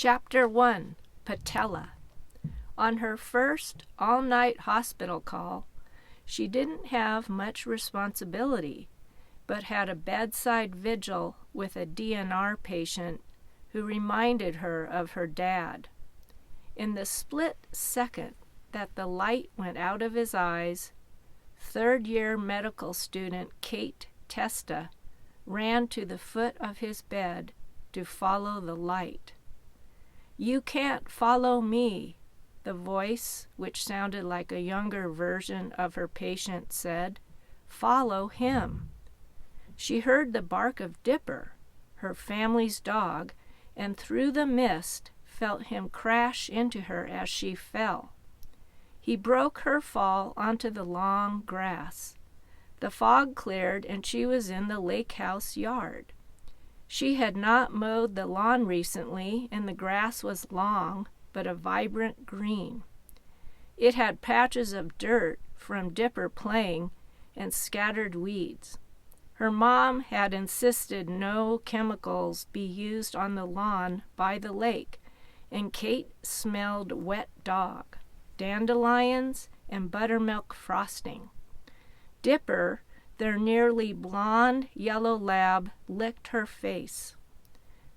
Chapter 1. Patella. On her first all-night hospital call, she didn't have much responsibility, but had a bedside vigil with a DNR patient who reminded her of her dad. In the split second that the light went out of his eyes, third-year medical student Kate Testa ran to the foot of his bed to follow the light. "You can't follow me," the voice, which sounded like a younger version of her patient, said. "Follow him." She heard the bark of Dipper, her family's dog, and through the mist felt him crash into her as she fell. He broke her fall onto the long grass. The fog cleared and she was in the lake house yard. She had not mowed the lawn recently, and the grass was long, but a vibrant green. It had patches of dirt from Dipper playing and scattered weeds. Her mom had insisted no chemicals be used on the lawn by the lake, and Kate smelled wet dog, dandelions, and buttermilk frosting. Dipper, their nearly blonde yellow lab, licked her face.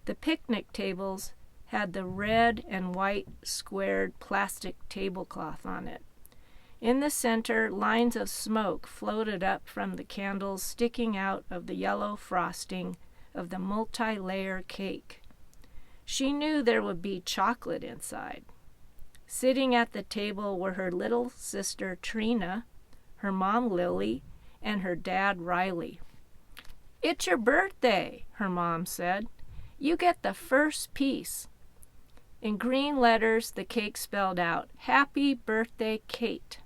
The picnic tables had the red and white squared plastic tablecloth on it. In the center, lines of smoke floated up from the candles sticking out of the yellow frosting of the multi-layer cake. She knew there would be chocolate inside. Sitting at the table were her little sister Trina, her mom Lily, and her dad Riley. "It's your birthday," her mom said. "You get the first piece." In green letters, the cake spelled out, "Happy Birthday, Kate."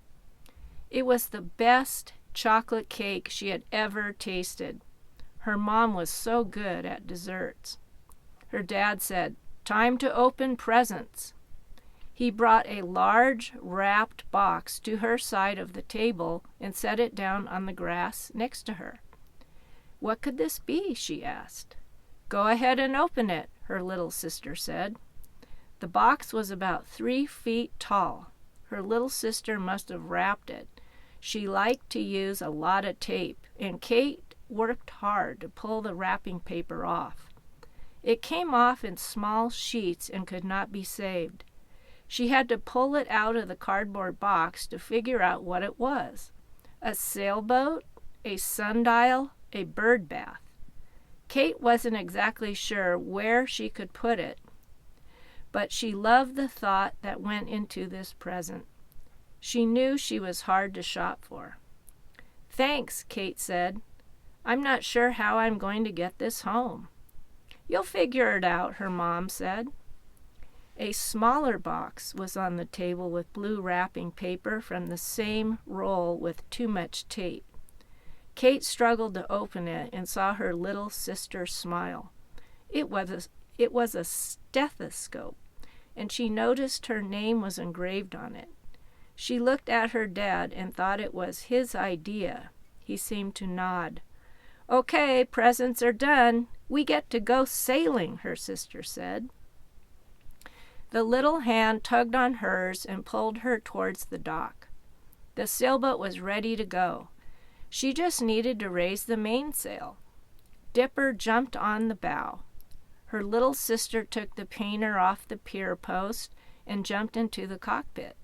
It was the best chocolate cake she had ever tasted. Her mom was so good at desserts. Her dad said, "Time to open presents." He brought a large wrapped box to her side of the table and set it down on the grass next to her. "What could this be?" she asked. "Go ahead and open it," her little sister said. The box was about 3 feet tall. Her little sister must have wrapped it. She liked to use a lot of tape, and Kate worked hard to pull the wrapping paper off. It came off in small sheets and could not be saved. She had to pull it out of the cardboard box to figure out what it was. A sailboat, a sundial, a bird bath. Kate wasn't exactly sure where she could put it, but she loved the thought that went into this present. She knew she was hard to shop for. "Thanks," Kate said. "I'm not sure how I'm going to get this home." "You'll figure it out," her mom said. A smaller box was on the table with blue wrapping paper from the same roll with too much tape. Kate struggled to open it and saw her little sister smile. It was a stethoscope, and she noticed her name was engraved on it. She looked at her dad and thought it was his idea. He seemed to nod. "Okay, presents are done. We get to go sailing," her sister said. The little hand tugged on hers and pulled her towards the dock. The sailboat was ready to go. She just needed to raise the mainsail. Dipper jumped on the bow. Her little sister took the painter off the pier post and jumped into the cockpit.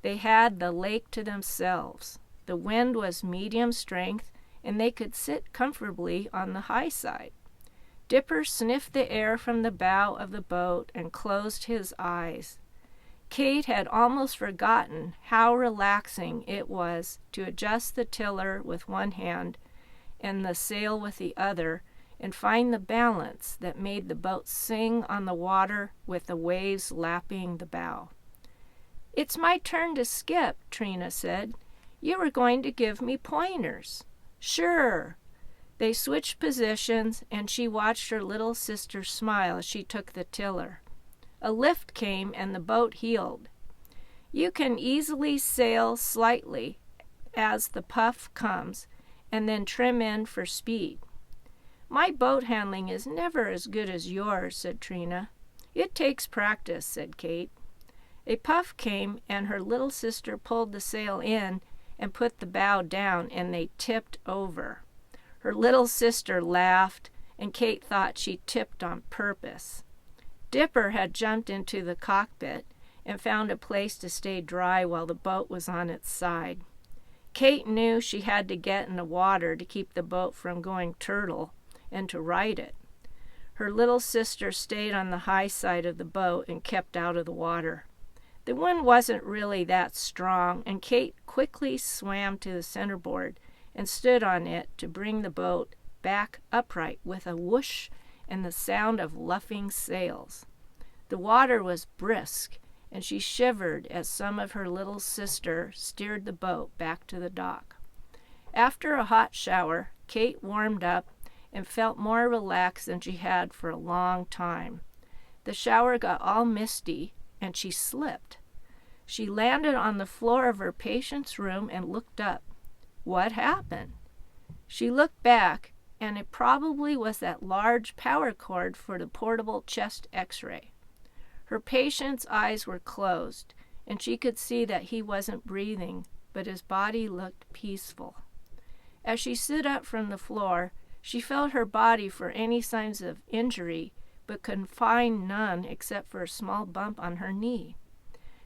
They had the lake to themselves. The wind was medium strength, and they could sit comfortably on the high side. Dipper sniffed the air from the bow of the boat and closed his eyes. Kate had almost forgotten how relaxing it was to adjust the tiller with one hand and the sail with the other and find the balance that made the boat sing on the water with the waves lapping the bow. "It's my turn to skip," Trina said. "You were going to give me pointers." "Sure." They switched positions, and she watched her little sister smile as she took the tiller. A lift came, and the boat heeled. "You can easily sail slightly as the puff comes, and then trim in for speed." "My boat handling is never as good as yours," said Trina. "It takes practice," said Kate. A puff came, and her little sister pulled the sail in and put the bow down, and they tipped over. Her little sister laughed, and Kate thought she tipped on purpose. Dipper had jumped into the cockpit and found a place to stay dry while the boat was on its side. Kate knew she had to get in the water to keep the boat from going turtle and to right it. Her little sister stayed on the high side of the boat and kept out of the water. The wind wasn't really that strong, and Kate quickly swam to the centerboard and stood on it to bring the boat back upright with a whoosh and the sound of luffing sails. The water was brisk, and she shivered as some of her little sister steered the boat back to the dock. After a hot shower, Kate warmed up and felt more relaxed than she had for a long time. The shower got all misty, and she slipped. She landed on the floor of her patient's room and looked up. What happened? She looked back, and it probably was that large power cord for the portable chest x-ray. Her patient's eyes were closed, and she could see that he wasn't breathing, but his body looked peaceful. As she stood up from the floor, she felt her body for any signs of injury, but could find none except for a small bump on her knee.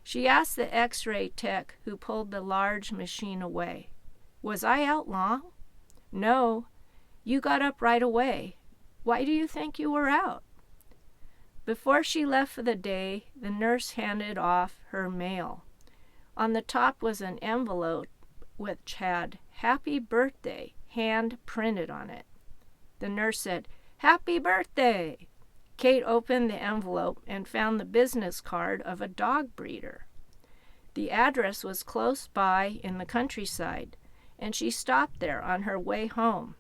She asked the x-ray tech who pulled the large machine away, "Was I out long?" "No. You got up right away. Why do you think you were out?" Before she left for the day, the nurse handed off her mail. On the top was an envelope which had "Happy Birthday" hand printed on it. The nurse said, "Happy birthday!" Kate opened the envelope and found the business card of a dog breeder. The address was close by in the countryside, and she stopped there on her way home.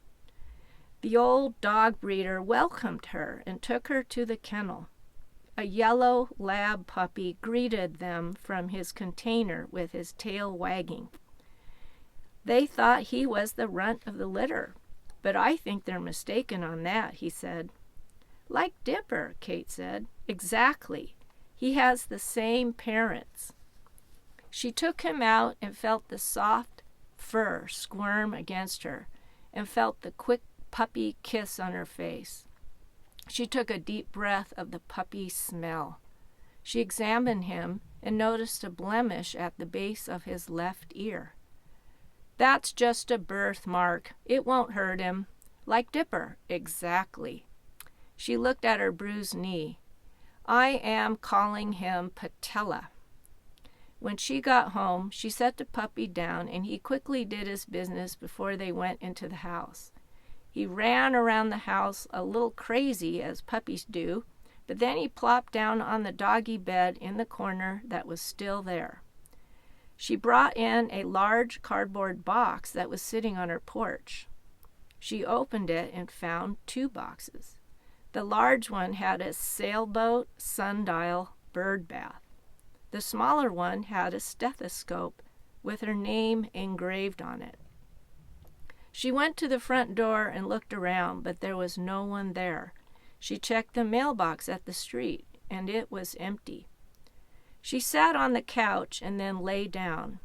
The old dog breeder welcomed her and took her to the kennel. A yellow lab puppy greeted them from his container with his tail wagging. They thought he was the runt of the litter, but I think they're mistaken on that, he said. "Like Dipper," Kate said. "Exactly. He has the same parents." She took him out and felt the soft fur squirm against her and felt the quick puppy kiss on her face. She took a deep breath of the puppy smell. She examined him and noticed a blemish at the base of his left ear. "That's just a birthmark. It won't hurt him." "Like Dipper." "Exactly." She looked at her bruised knee. "I am calling him Patella." When she got home, she set the puppy down, and he quickly did his business before they went into the house. He ran around the house a little crazy, as puppies do, but then he plopped down on the doggy bed in the corner that was still there. She brought in a large cardboard box that was sitting on her porch. She opened it and found 2 boxes. The large one had a sailboat, sundial, bird bath. The smaller one had a stethoscope with her name engraved on it. She went to the front door and looked around, but there was no one there. She checked the mailbox at the street, and it was empty. She sat on the couch and then lay down.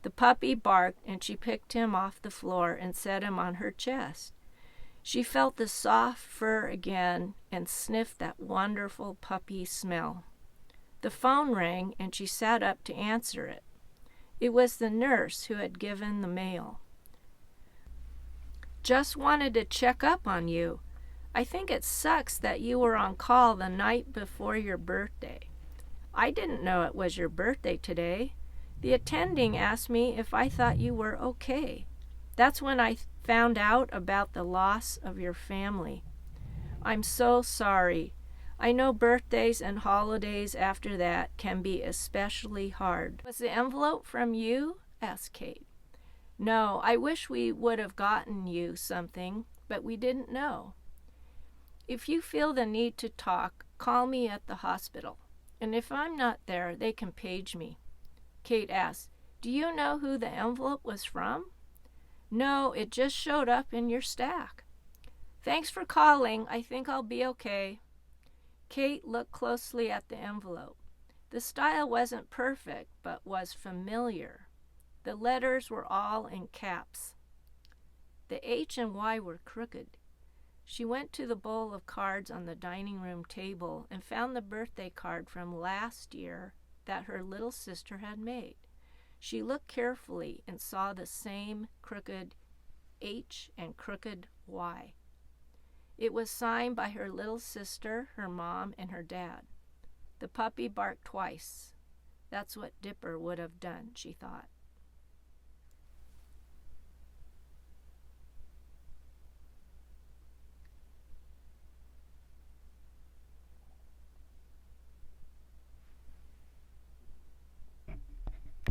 The puppy barked, and she picked him off the floor and set him on her chest. She felt the soft fur again and sniffed that wonderful puppy smell. The phone rang, and she sat up to answer it. It was the nurse who had given the mail. "Just wanted to check up on you. I think it sucks that you were on call the night before your birthday. I didn't know it was your birthday today. The attending asked me if I thought you were okay. That's when I found out about the loss of your family. I'm so sorry. I know birthdays and holidays after that can be especially hard." "Was the envelope from you?" asked Kate. "No, I wish we would have gotten you something, but we didn't know. If you feel the need to talk, call me at the hospital, and if I'm not there, they can page me." Kate asked, "Do you know who the envelope was from?" "No, it just showed up in your stack." "Thanks for calling. I think I'll be okay." Kate looked closely at the envelope. The style wasn't perfect, but was familiar. The letters were all in caps. The H and Y were crooked. She went to the bowl of cards on the dining room table and found the birthday card from last year that her little sister had made. She looked carefully and saw the same crooked H and crooked Y. It was signed by her little sister, her mom, and her dad. The puppy barked twice. That's what Dipper would have done, she thought.